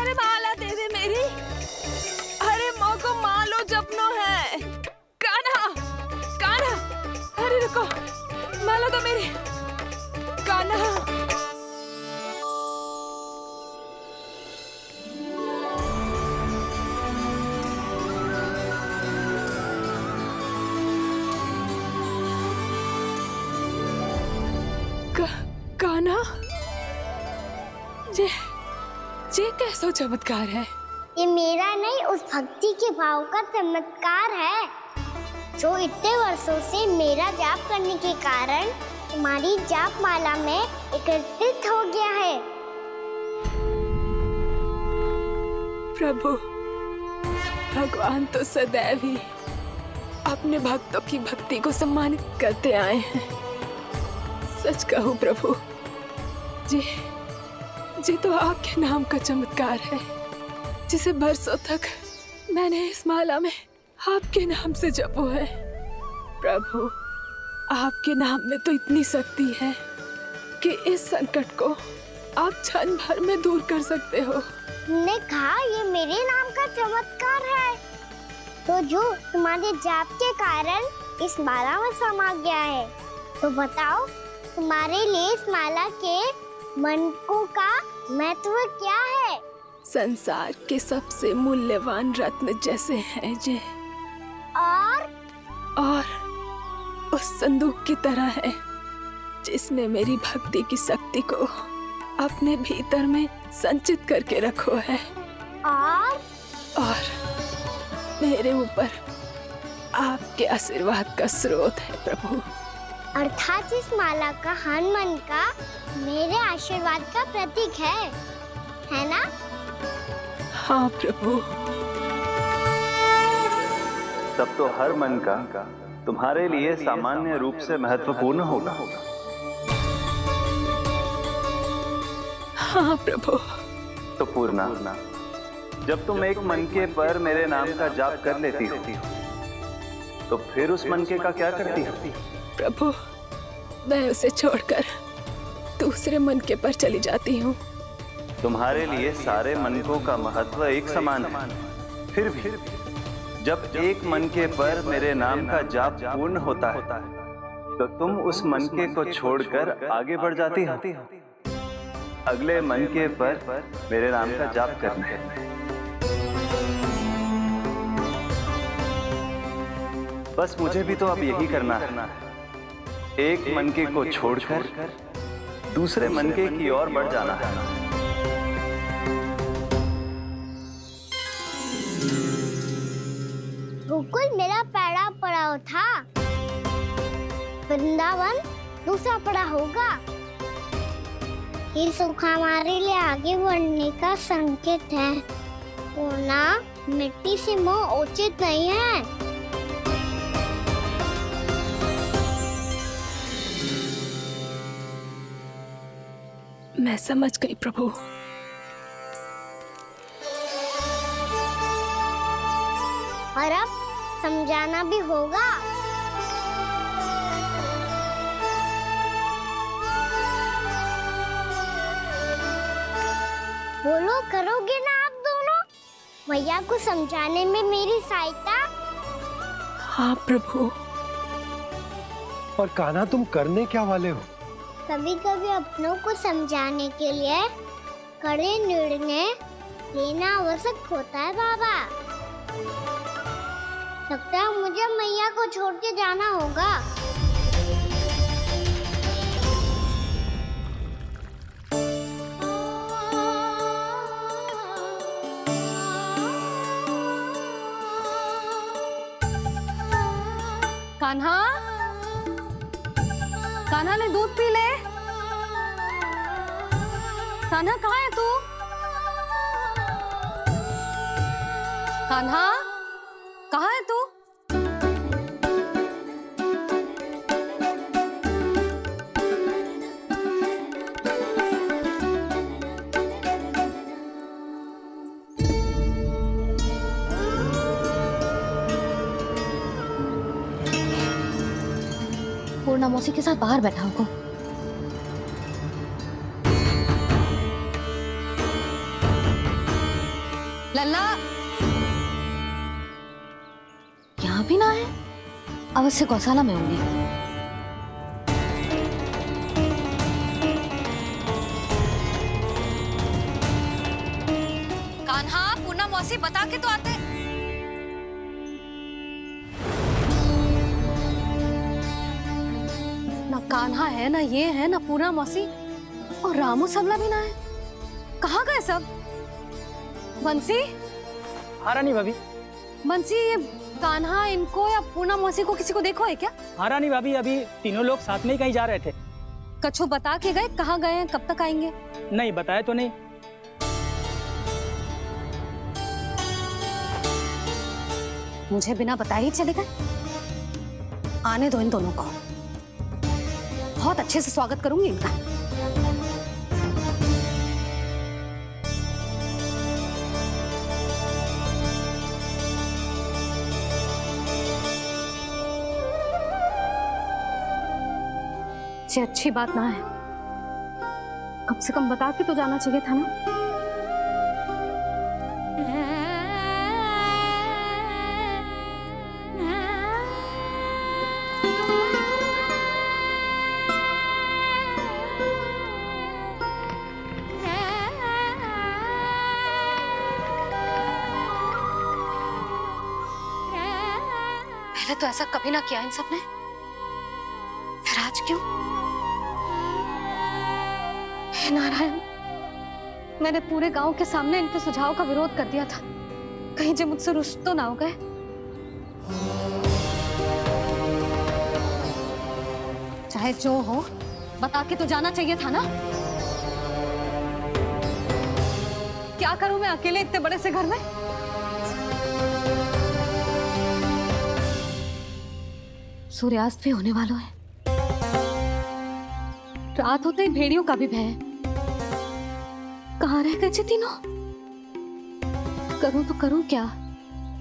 अरे माला दे दे मेरी। अरे मोको मालो जपनो है। कान्हा, कान्हा, अरे रुको, माला तो मेरी। कान्हा। कान्हा, ये कैसा चमत्कार है? ये मेरा नहीं, उस भक्ति के भाव का चमत्कार है जो इतने वर्षों से मेरा जाप करने के कारण तुम्हारी जाप माला में एकत्रित हो गया है। प्रभु, भगवान तो सदैव ही अपने भक्तों की भक्ति को सम्मानित करते आए हैं। सच कहूं प्रभु, जी तो आपके नाम का चमत्कार है, जिसे बरसों तक मैंने इस माला में आपके नाम से जपो है। प्रभु, आपके नाम में तो इतनी शक्ति है कि इस संकट को आप क्षण भर में दूर कर सकते हो। तुमने कहा ये मेरे नाम का चमत्कार है, तो जो तुम्हारे जाप के कारण इस माला में समा गया है, तो बताओ तुम्हारे लिए इस माला के मनकों का महत्व क्या है? संसार के सबसे मूल्यवान रत्न जैसे हैं ये, और उस संदूक की तरह है जिसने मेरी भक्ति की शक्ति को अपने भीतर में संचित करके रखो है, और मेरे ऊपर आपके आशीर्वाद का स्रोत है प्रभु। अर्थात इस माला का हनुमान का मेरे आशीर्वाद का प्रतीक है ना? हाँ प्रभु। तब तो हर मन का तुम्हारे लिए सामान्य रूप से महत्वपूर्ण होगा। हाँ प्रभु। तो पूर्णा, जब तुम एक मनके पर मेरे नाम का जाप कर लेती हो, तो फिर उस मनके का क्या करती हो? प्रभु, मैं उसे छोड़कर दूसरे मनके पर चली जाती हूँ। तुम्हारे लिए सारे मनकों का महत्व एक समान है। फिर भी जब एक मनके पर मेरे नाम का जाप पूर्ण होता है, तो तुम उस मनके को छोड़कर आगे बढ़ जाती हो अगले मनके पर मेरे नाम का जाप करने। बस मुझे भी तो अब यही करना है, एक मनके को छोड़कर दूसरे मनके की ओर बढ़ जाना है। गोकुल मेरा पहला पड़ाव था, वृंदावन दूसरा पड़ा होगा। ये सुख हमारे लिए आगे बढ़ने का संकेत है। पूर्णा, मिट्टी से मोह उचित नहीं है। मैं समझ गई प्रभु। और अब समझाना भी होगा। बोलो, करोगे ना आप दोनों? भैया को समझाने में मेरी सहायता? हाँ प्रभु। और कान्हा, तुम करने क्या वाले हो? कभी कभी अपनों को समझाने के लिए कड़े निर्णय लेना आवश्यक होता है बाबा। लगता है मुझे मैया को छोड़ के जाना होगा। कान्हा, कान्हा ने दूध पी ले। कान्हा कहाँ है तू? कान्हा, कहाँ है तू? पूर्णा मौसी के साथ बाहर बैठा होगा। लल्ला यहाँ भी ना है, अवश्य गौशाला में होंगे। कान्हा, पूर्णा मौसी बता के तो आते। ना कान्हा है, ना ये है, ना पूर्णा मौसी, और रामू सबला भी ना है। कहाँ गए सब? बंसी? हाँ रानी भाभी। बंसी, ये कान्हा इनको या पूर्णा मौसी को किसी को देखो है क्या? हाँ रानी भाभी, अभी तीनों लोग साथ में ही कहीं जा रहे थे। कछु बता के गए कहाँ गए हैं, कब तक आएंगे? नहीं बताया तो नहीं। मुझे बिना बताए ही चले गए। आने दो इन दोनों को, बहुत अच्छे से स्वागत करूंगी इनका। ये अच्छी बात ना है, कम से कम बता के तो जाना चाहिए था ना। पहले तो ऐसा कभी ना किया इन सब ने, फिर आज क्यों? हे नारायण, मैंने पूरे गांव के सामने इनके सुझाव का विरोध कर दिया था, कहीं जो मुझसे रुष्ट तो ना हो गए। चाहे जो हो, बता के तो जाना चाहिए था ना। क्या करूं मैं अकेले इतने बड़े से घर में? सूर्यास्त भी होने वाला है, रात होते ही भेड़ियों का भी भय है। कहाँ रह गए तीनों? करूं तो करूं क्या?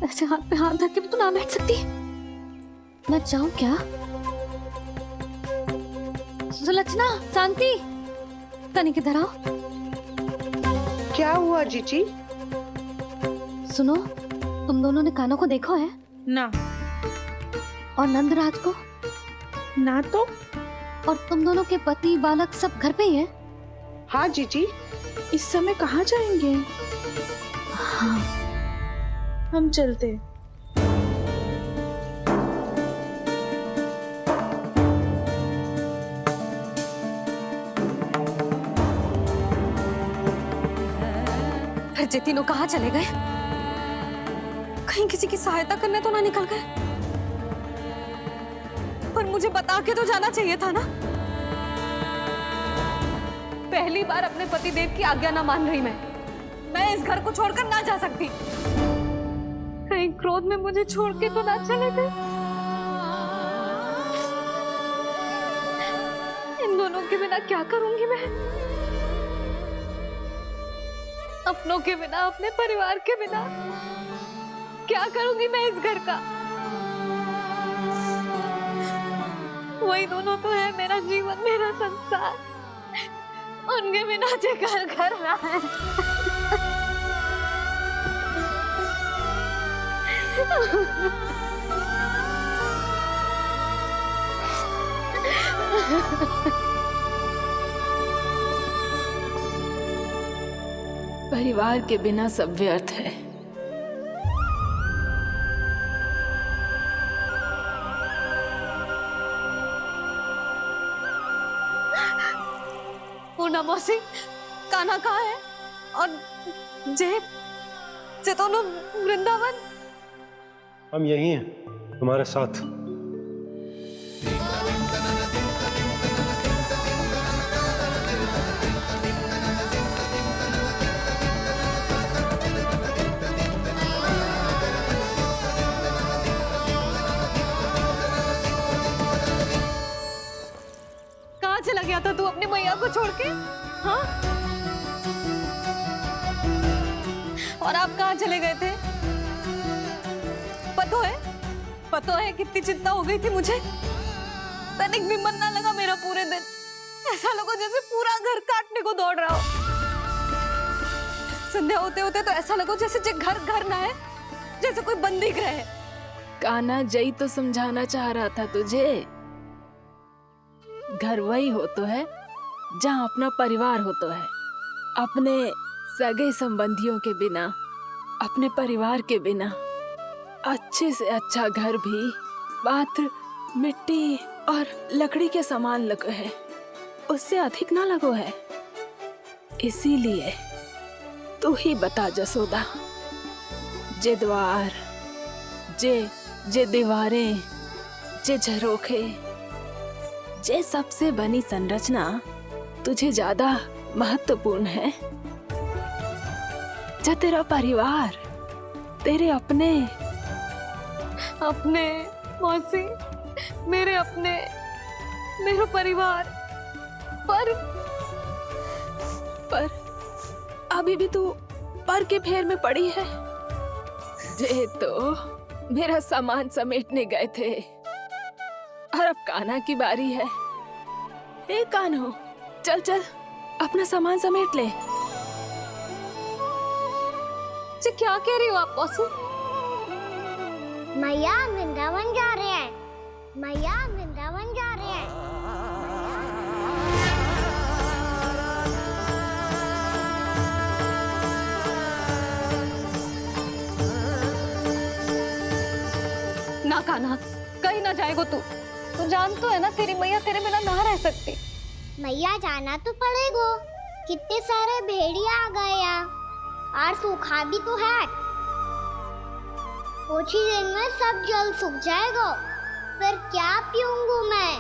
ऐसे हाथ पे हाथ धर के भी तो ना बैठ सकती। मैं जाऊं क्या? सुलक्षणा, शांति, तनी किधर आओ। क्या हुआ जीजी? सुनो, तुम दोनों ने कानों को देखो है? ना। और नंदराज को? ना तो। और तुम दोनों के पति बालक सब घर पे ही हैं? हाँ जीजी। इस समय कहाँ जाएंगे? हाँ। हम चलते। फिर ये तीनों कहाँ चले गए? कहीं किसी की सहायता करने तो ना निकल गए? पर मुझे बता के तो जाना चाहिए था ना। पहली बार अपने पतिदेव की आज्ञा ना मान रही मैं इस घर को छोड़कर ना जा सकती। कहीं क्रोध में मुझे छोड़ के तो ना चले गए। इन दोनों के बिना क्या करूंगी मैं? अपनों के बिना, अपने परिवार के बिना क्या करूंगी मैं इस घर का? वही दोनों तो है मेरा जीवन, मेरा संसार। उनके बिना जे घर घर रहा है। परिवार के बिना सब व्यर्थ है। पूर्णा मौसी, कान्हा कहाँ है? और जे दोनों वृंदावन? हम यही हैं, तुम्हारे साथ। कहाँ चला गया था तू अपनी मैया को छोड़ के? हाँ? और आप कहाँ चले गए थे? पता है कितनी चिंता हो गई थी मुझे। तनिक भी मन ना लगा मेरा पूरे दिन। ऐसा लगा जैसे पूरा घर काटने को दौड़ रहा हो। संध्या होते होते तो ऐसा लगो जैसे जे घर घर ना है, जैसे कोई बंदी गृह है। कान्हा जय तो समझाना चाह रहा था तुझे। घर वही हो तो है जहाँ अपना परिवार हो तो है। अपने सगे संबंधियों के बिना, अपने परिवार के बिना अच्छे से अच्छा घर भी मात्र मिट्टी और लकड़ी के समान लगो है, उससे अधिक ना लगो है। इसीलिए तू ही बता जसोदा, जे द्वार, जे दीवारें, जे झरोखे, जे सबसे बनी संरचना तुझे ज्यादा महत्वपूर्ण है? जा तेरा परिवार, तेरे अपने मौसी, मेरे अपने, मेरा परिवार, पर अभी भी तू पर के फेर में पड़ी है। जे तो मेरा सामान समेटने गए थे और अब कान्हा की बारी है। ए कान्हो, चल चल अपना सामान समेट ले। जी क्या कह रही हो आप मौसी? मैया वृंदावन जा रहे हैं, मैया वृंदावन जा रहे हैं। ना कान्हा, कहीं ना जाएगो तू जान तो है ना तेरी मैया तेरे बिना ना रह सकती। मैया जाना तो पड़ेगा, कितने सारे भेड़िया आ गए यहाँ और सूखा भी तो है। कुछ ही दिन में सब जल सूख जाएगा, फिर क्या पीऊंगा मैं?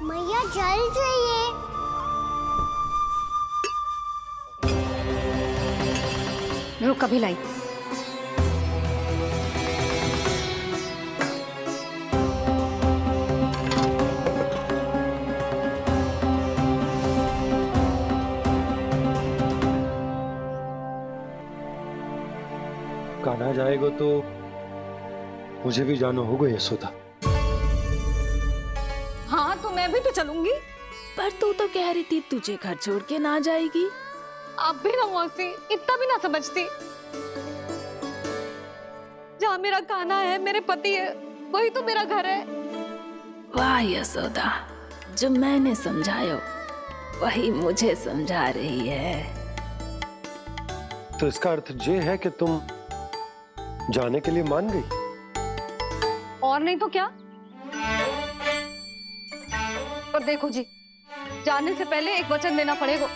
मैया जल चाहिए। रुक अभी लाई। कान्हा जाएगा तो मुझे भी जाना होगा यशोदा। हाँ तो मैं भी तो चलूंगी। पर तू तो कह रही थी तुझे घर छोड़ के ना जाएगी। आप भी ना मौसी, इतना भी ना समझती। जहाँ मेरा कान्हा है, मेरे पति है, वही तो मेरा घर है। वाह यशोदा, जो मैंने समझायो वही मुझे समझा रही है। तो इसका अर्थ ये है कि तुम जाने के लिए मान गई? और नहीं तो क्या। और देखो जी, जाने से पहले एक वचन देना पड़ेगा।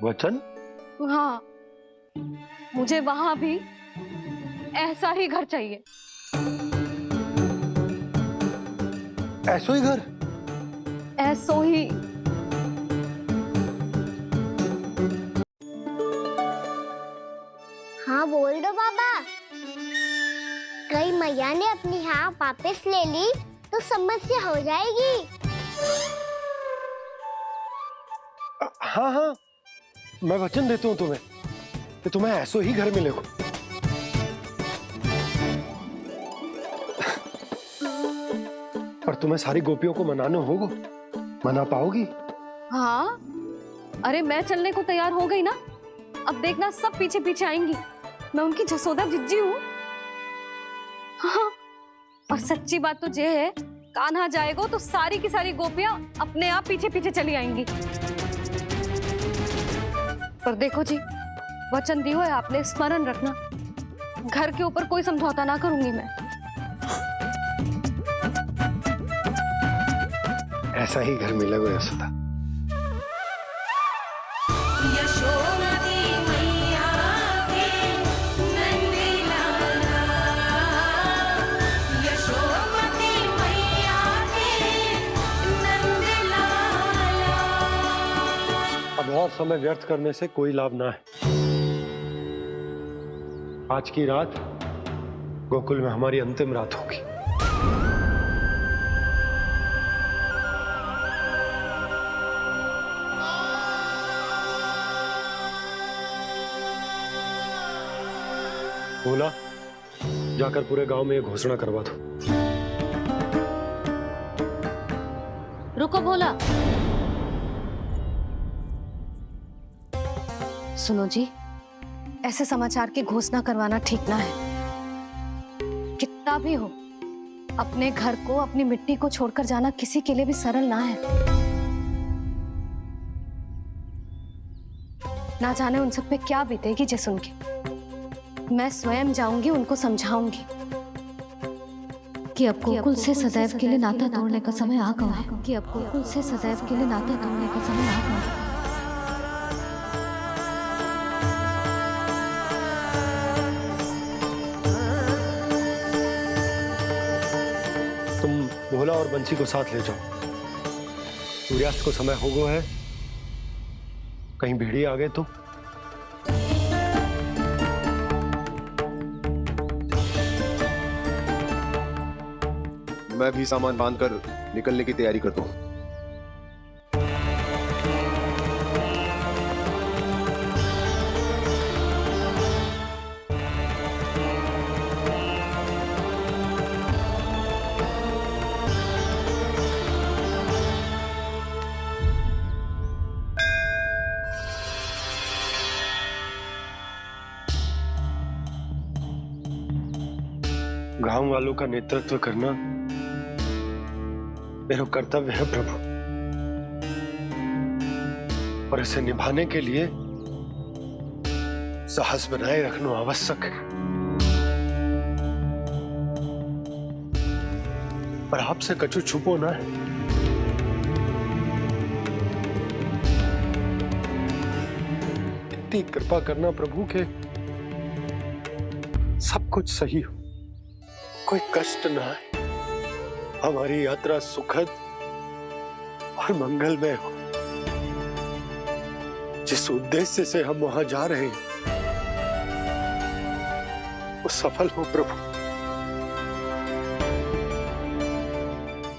वचन? हाँ, मुझे वहां भी ऐसा ही घर चाहिए। ऐसो ही घर? ऐसो ही। हाँ बोल दो बाबा। कहीं मैया ने अपनी हाँ वापस ले ली तो समस्या हो जाएगी। हाँ हाँ, मैं वचन देता हूँ तुम्हें कि तुम्हें ऐसो ही घर मिलेगा। पर तुम्हें सारी गोपियों को मनाना होगा। मना पाओगी? हाँ, अरे मैं चलने को तैयार हो गई ना। अब देखना सब पीछे पीछे आएंगी। मैं उनकी जसोदा जिज्जी हूँ। हाँ, और सच्ची बात तो ये है, कान्हा जाएगा तो सारी की सारी गोपियां अपने आप पीछे पीछे चली आएंगी। पर देखो जी, वचन दियो है आपने, स्मरण रखना। घर के ऊपर कोई समझौता ना करूंगी मैं। ऐसा ही घर मिलेगा यशोदा। अब और समय व्यर्थ करने से कोई लाभ ना है। आज की रात गोकुल में हमारी अंतिम रात होगी। बोला, जाकर पूरे गांव में ये घोषणा करवा दो। रुको भोला, सुनो जी, ऐसे समाचार की घोषणा करवाना ठीक ना है। कितना भी हो, अपने घर को, अपनी मिट्टी को छोड़कर जाना किसी के लिए भी सरल ना है। ना जाने उन सब पे क्या बीतेगी जे सुन के। मैं स्वयं जाऊंगी, उनको समझाऊंगी कि अब गोकुल से सदैव के लिए नाता तोड़ने का समय आ गया है, कि अब गोकुल से सदैव के लिए नाता तोड़ने का समय आ गया है। तुम भोला और बंसी को साथ ले जाओ। सूर्यास्त को समय हो गया है, कहीं भेड़िए आ गए तो। मैं भी सामान बांधकर निकलने की तैयारी करता हूँ। गांव वालों का नेतृत्व करना मेरा कर्तव्य है प्रभु, और इसे निभाने के लिए साहस बनाए रखना आवश्यक है। पर आपसे कछु छुपो ना है। इतनी कृपा करना प्रभु के सब कुछ सही हो, कोई कष्ट ना आए, हमारी यात्रा सुखद और मंगलमय हो। जिस उद्देश्य से हम वहां जा रहे हैं वो सफल हो प्रभु,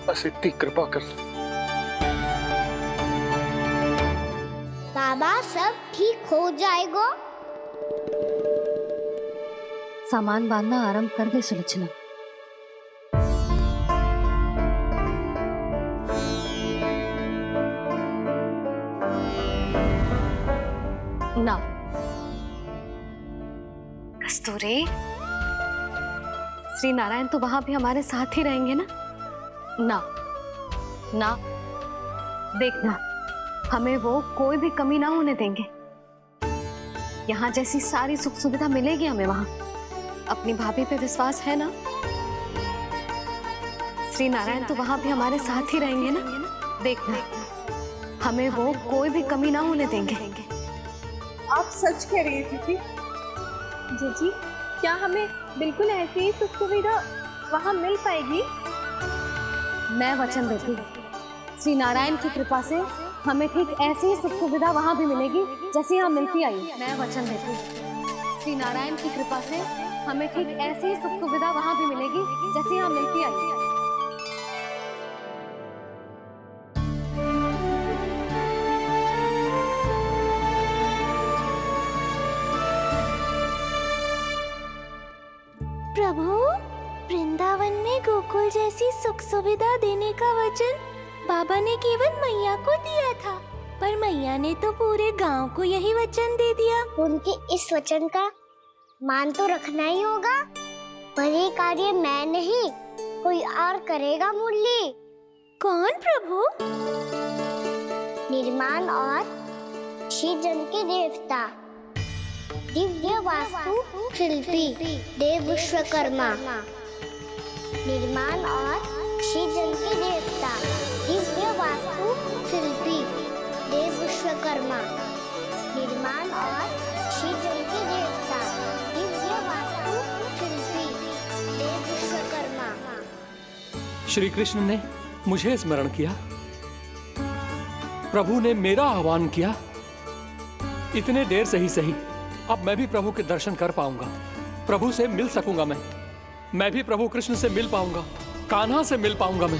बस इतनी कृपा कर। बाबा सब ठीक हो जाएगा। सामान बांधना आरंभ कर दे सुलोचना। ना कस्तूरी, श्री नारायण तो वहां भी हमारे साथ ही रहेंगे ना? ना ना, देखना, हमें वो कोई भी कमी ना होने देंगे। यहाँ जैसी सारी सुख सुविधा मिलेगी हमें वहां। अपनी भाभी पे विश्वास है ना? श्री नारायण तो वहां भी हमारे साथ ही रहेंगे ना? देखना, हमें वो कोई भी कमी ना होने देंगे। आप सच कह रही है जीजी। जीजी, क्या हमें बिल्कुल ऐसी ही सुख सुविधा वहाँ मिल पाएगी? मैं वचन देती हूँ, श्री नारायण की कृपा से हमें ठीक ऐसी ही सुख सुविधा वहाँ भी मिलेगी जैसी यहाँ मिलती आई। मैं वचन देती हूँ, श्री नारायण की कृपा से हमें ठीक ऐसी ही सुख सुविधा वहाँ भी मिलेगी जैसी यहाँ मिलती आई। प्रभु, वृंदावन में गोकुल जैसी सुख सुविधा देने का वचन बाबा ने केवल मैया को दिया था, पर मैया ने तो पूरे गांव को यही वचन दे दिया। उनके इस वचन का मान तो रखना ही होगा, पर ये कार्य मैं नहीं, कोई और करेगा। मुरली कौन प्रभु? निर्माण और सृजन के देवता, दिव्य वास्तु शिल्पी देव विश्वकर्मा। निर्माण और सृजन के देवता, दिव्य वास्तु शिल्पी देव विश्वकर्मा। निर्माण और सृजन के देवता, दिव्य वास्तु शिल्पी देव विश्वकर्मा। श्री कृष्ण ने मुझे स्मरण किया, प्रभु ने मेरा आह्वान किया। इतने देर से ही सही, अब मैं भी प्रभु के दर्शन कर पाऊंगा, प्रभु से मिल सकूंगा। मैं भी प्रभु कृष्ण से मिल पाऊंगा, कान्हा से मिल पाऊंगा मैं।